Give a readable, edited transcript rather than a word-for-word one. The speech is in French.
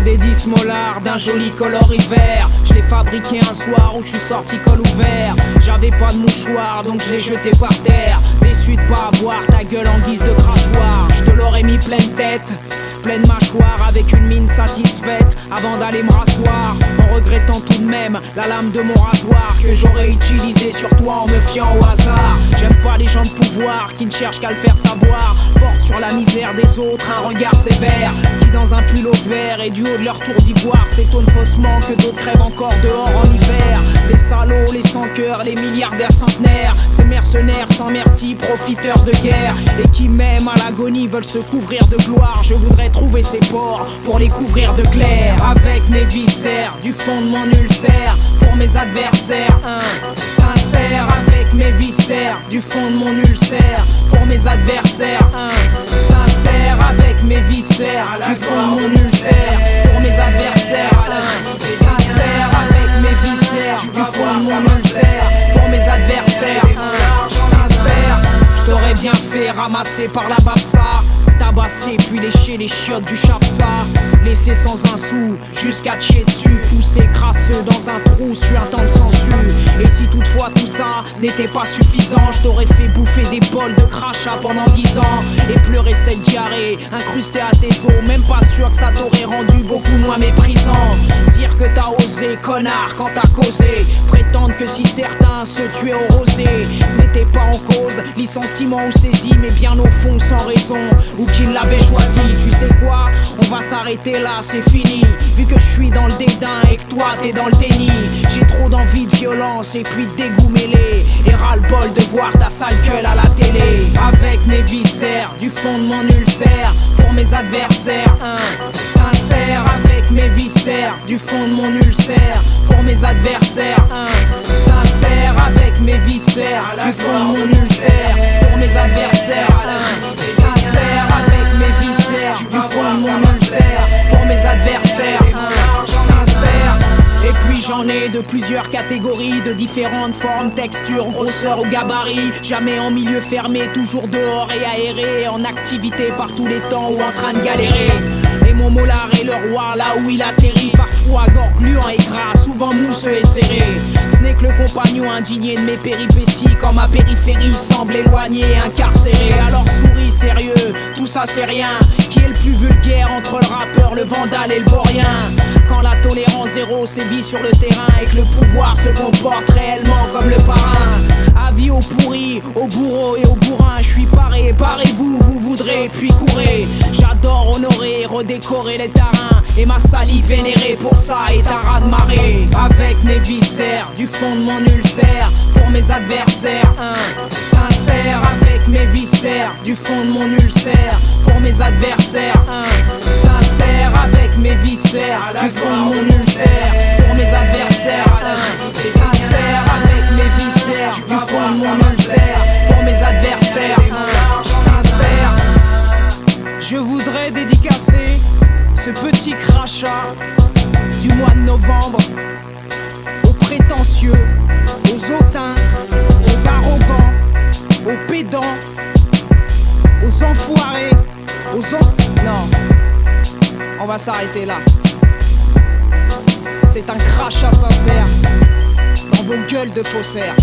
des 10 molars d'un joli coloris vert. Je l'ai fabriqué un soir où je suis sorti col ouvert. J'avais pas de mouchoir donc je l'ai jeté par terre. Déçu de pas avoir ta gueule en guise de crachoir. Je te l'aurais mis pleine tête, pleine mâchoire, avec une mine satisfaite avant d'aller me rasseoir, en regrettant tout de même la lame de mon rasoir que j'aurais utilisé sur toi en me fiant au hasard. J'aime pas les gens de pouvoir qui ne cherchent qu'à le faire savoir, portent sur la misère des autres un regard sévère, qui dans un pull au vert et du haut de leur tour d'ivoire s'étonnent faussement que d'autres crèvent encore dehors en hiver. Les salauds, les sans-cœurs, les milliardaires centenaires, ces mercenaires sans merci, profiteurs de guerre, et qui même à l'agonie veulent se couvrir de gloire. Je voudrais trouver ces pores pour les couvrir de clair, avec mes viscères du fond de mon ulcère, pour mes adversaires, sincère, avec mes viscères du fond de mon ulcère, pour mes adversaires, sincère, avec mes viscères du fond de mon ulcère, pour mes adversaires, sincère, avec mes viscères du fond de mon ulcère, pour mes adversaires, sincère. Je t'aurais bien fait ramasser par la babsa, tabasser puis lécher les chiottes du chapsa, laisser sans un sou jusqu'à chier dessus, pousser crasseux dans un trou sur un temps de censure. Et si toutefois tout ça n'était pas suffisant, je t'aurais fait bouffer des bols de crachat pendant 10 ans et pleurer cette diarrhée incrustée à tes os. Même pas sûr que ça t'aurait rendu beaucoup moins méprisant. Dire que t'as osé, connard, quand t'as causé, prétendre que si certains se tuaient au rosé n'était pas en cause, licenciement ou saisie, mais bien au fond sans raison, ou qu'il l'avait choisi. Tu sais quoi, on va s'arrêter là, c'est fini, vu que je suis dans le dédain et que toi t'es dans le déni. J'ai trop d'envie de violence et puis de dégoût mêlé, et ras-le-bol de voir ta sale gueule à la télé. Avec mes viscères du fond de mon ulcère, pour mes adversaires, sincère, avec mes viscères du fond de mon ulcère, pour mes adversaires, sincère, avec mes viscères du fond de mon ulcère, pour mes adversaires, sincère, avec mes viscères du fond de mon ulcère, pour mes adversaires, sincère. Et puis j'en ai de plusieurs catégories, de différentes formes, textures, grosseur ou gabarit. Jamais en milieu fermé, toujours dehors et aéré, en activité par tous les temps ou en train de galérer. Et mon molar est le roi là où il atterrit, parfois gorgluant et gras, souvent mousseux et serré. Ce n'est que le compagnon indigné de mes péripéties, quand ma périphérie semble éloignée, incarcérée. Alors souris sérieux, tout ça c'est rien. Qui est le plus vulgaire entre le rappeur, le vandale et le vaurien? Quand la tolérance zéro sévit sur le terrain et que le pouvoir se comporte réellement comme le parrain. Avis aux pourris, aux bourreaux et aux bourrins, je suis paré, parez-vous, vous voudrez, puis courez. J'adore honorer, redécorer les terrains, et ma salive vénérée pour ça est un raz-de-marée. Avec mes viscères du fond de mon ulcère, pour mes adversaires, sincère, avec mes viscères du fond de mon ulcère, pour mes adversaires, sincère, avec mes viscères du fond de mon ulcère, pour mes adversaires, sincère, avec mes viscères du fond de mon ulcère, pour mes adversaires, sincère. Je voudrais dédicacer ce petit crachat du mois de novembre aux prétentieux, aux hautains, aux arrogants, aux pédants, aux enfoirés, Non, on va s'arrêter là. C'est un crachat sincère dans vos gueules de faussaires.